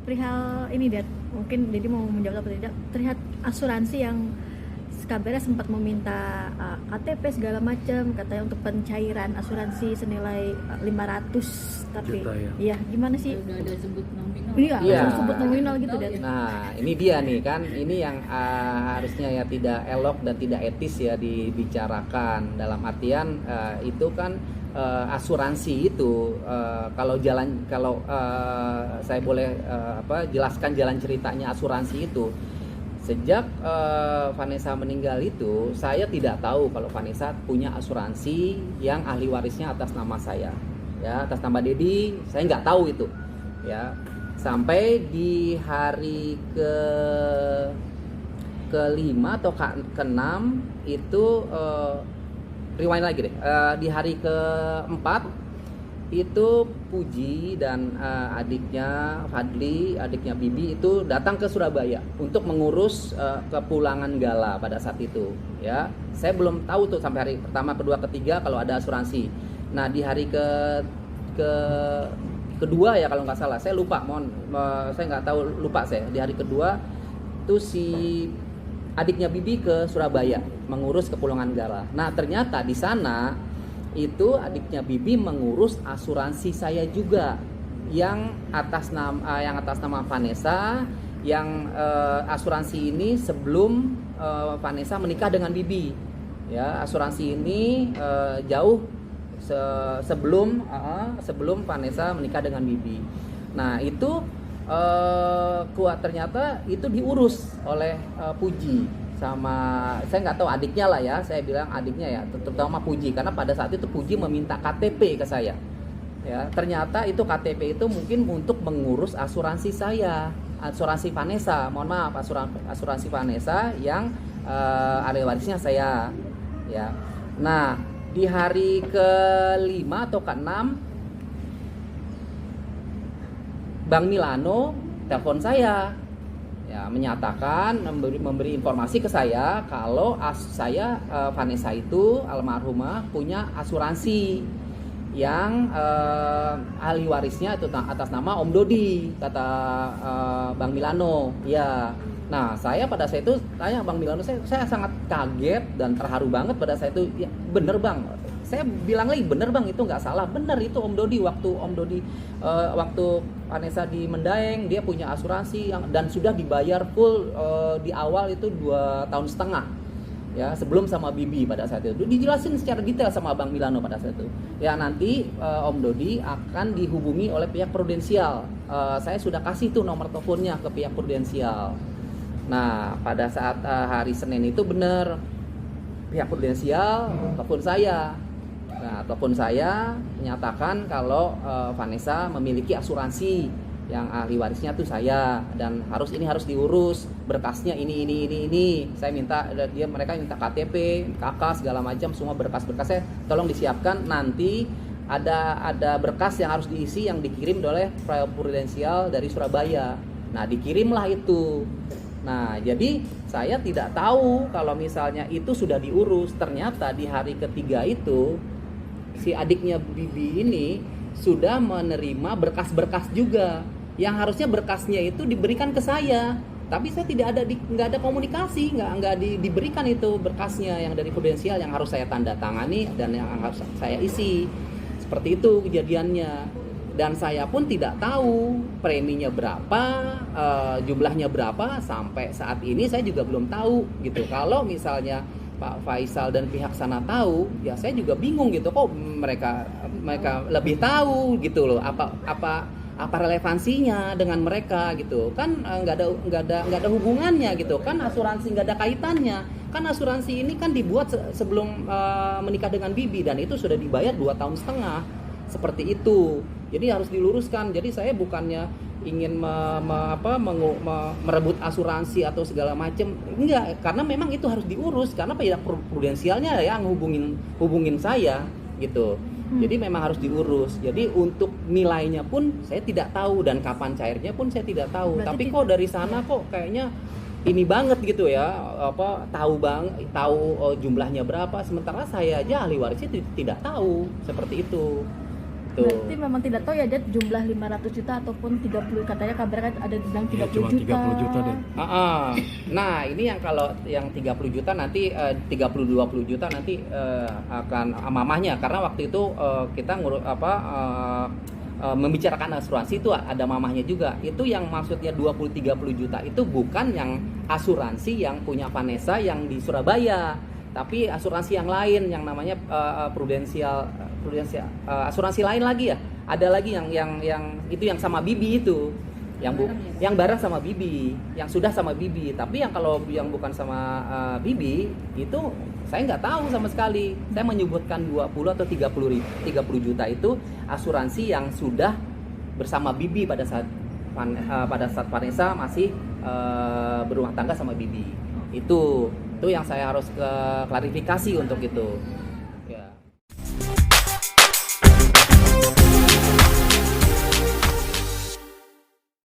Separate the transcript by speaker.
Speaker 1: perihal ini dia mungkin jadi mau menjawab apa tidak terlihat asuransi yang kabarnya sempat meminta KTP segala macam katanya untuk pencairan asuransi senilai 500 tapi
Speaker 2: Juta, ya?
Speaker 1: iya gimana sih?
Speaker 3: Udah ada sebut nominal.
Speaker 1: Iya,
Speaker 4: Iya.
Speaker 1: langsung sebut nominal gitu dan
Speaker 4: Nah, ini dia nih kan, ini yang harusnya ya tidak elok dan tidak etis ya dibicarakan. Dalam artian itu kan asuransi itu kalau saya boleh jelaskan jalan ceritanya asuransi itu. Sejak Vanessa meninggal itu, saya tidak tahu kalau Vanessa punya asuransi yang ahli warisnya atas nama saya, ya atas nama Dedi, saya nggak tahu itu, ya. Sampai di hari ke-5 atau ke-6 itu rewind lagi deh. Di hari ke-4 itu Puji dan adiknya Fadli, adiknya Bibi itu datang ke Surabaya untuk mengurus kepulangan Gala pada saat itu, ya. Saya belum tahu tuh sampai hari pertama, kedua, ketiga kalau ada asuransi. Nah, di hari kedua ya kalau nggak salah, saya lupa, saya nggak tahu, lupa saya. Di hari kedua tuh si adiknya Bibi ke Surabaya mengurus kepulangan Gala. Nah, ternyata di sana itu adiknya Bibi mengurus asuransi saya juga yang atas nama Vanessa, yang asuransi ini sebelum Vanessa menikah dengan Bibi, ya. Asuransi ini jauh sebelum Vanessa menikah dengan Bibi. Nah, itu ternyata itu diurus oleh Puji sama, saya nggak tahu adiknya lah ya, saya bilang adiknya ya, terutama Puji, karena pada saat itu Puji meminta KTP ke saya, ya. Ternyata itu KTP itu mungkin untuk mengurus asuransi saya, asuransi Vanessa, mohon maaf, asuransi Vanessa yang ahli warisnya saya, ya. Nah, di hari ke-5 atau ke-6 Bang Milano telepon saya, ya, menyatakan memberi informasi ke saya kalau saya Vanessa itu almarhumah punya asuransi yang ahli warisnya itu atas nama Om Dodi, kata Bang Milano, ya. Nah, saya pada saat itu tanya Bang Milano, saya sangat kaget dan terharu banget pada saat itu. Ya, bener Bang, saya bilang lagi bener Bang, itu nggak salah, bener itu Om Dodi, waktu Vanessa di Mendaeng dia punya asuransi dan sudah dibayar full di awal itu 2,5 tahun, ya, sebelum sama Bibi pada saat itu. Dijelasin secara detail sama Bang Milano pada saat itu. Ya, nanti Om Dodi akan dihubungi oleh pihak Prudensial. Saya sudah kasih tuh nomor teleponnya ke pihak Prudensial. Nah, pada saat hari Senin itu benar pihak Prudensial telepon saya. Nah, telepon saya menyatakan kalau Vanessa memiliki asuransi yang ahli warisnya tuh saya, dan harus diurus berkasnya ini. Saya minta, mereka minta KTP, KK segala macam, semua berkas-berkasnya tolong disiapkan. Nanti ada berkas yang harus diisi yang dikirim oleh Prudensial dari Surabaya. Nah, dikirimlah itu. Nah, jadi saya tidak tahu kalau misalnya itu sudah diurus. Ternyata di hari ketiga itu si adiknya Bibi ini sudah menerima berkas-berkas juga, yang harusnya berkasnya itu diberikan ke saya, tapi saya nggak ada komunikasi, nggak diberikan itu berkasnya yang dari Prudensial yang harus saya tanda tangani dan yang harus saya isi. Seperti itu kejadiannya. Dan saya pun tidak tahu preminya berapa, jumlahnya berapa, sampai saat ini saya juga belum tahu gitu. Kalau misalnya Pak Faisal dan pihak sana tahu, ya saya juga bingung gitu, kok mereka lebih tahu gitu loh, apa relevansinya dengan mereka gitu kan. Nggak ada hubungannya gitu kan, asuransi nggak ada kaitannya kan. Asuransi ini kan dibuat sebelum menikah dengan Bibi, dan itu sudah dibayar 2,5 tahun seperti itu. Jadi harus diluruskan. Jadi saya bukannya ingin merebut asuransi atau segala macam, enggak, karena memang itu harus diurus, karena pihak Prudensialnya yang hubungin saya gitu. Jadi memang harus diurus. Jadi untuk nilainya pun saya tidak tahu, dan kapan cairnya pun saya tidak tahu.
Speaker 1: Berarti
Speaker 4: tapi kok dari sana kok kayaknya ini banget gitu ya, tahu jumlahnya berapa, sementara saya aja ahli warisnya tidak tahu, seperti itu. Gitu.
Speaker 1: Berarti memang tidak tahu ya Dad jumlah 500 juta ataupun 30, katanya kabar kan ada bilang 30
Speaker 2: Ya, cuma
Speaker 1: juta.
Speaker 2: 30 juta deh.
Speaker 4: Nah, ini yang kalau yang 30 juta nanti 30-20 juta nanti akan mamahnya, karena waktu itu kita membicarakan asuransi itu ada mamahnya juga. Itu yang maksudnya 20-30 juta itu bukan yang asuransi yang punya Vanessa yang di Surabaya, tapi asuransi yang lain yang namanya prudensial asuransi lain lagi ya. Ada lagi yang itu yang sama Bibi itu. Yang bareng sama Bibi, yang sudah sama Bibi. Tapi yang kalau yang bukan sama Bibi itu saya nggak tahu sama sekali. Saya menyebutkan 20 atau 30 juta itu asuransi yang sudah bersama Bibi pada saat Vanessa masih berumah tangga sama Bibi. Itu yang saya harus klarifikasi untuk itu.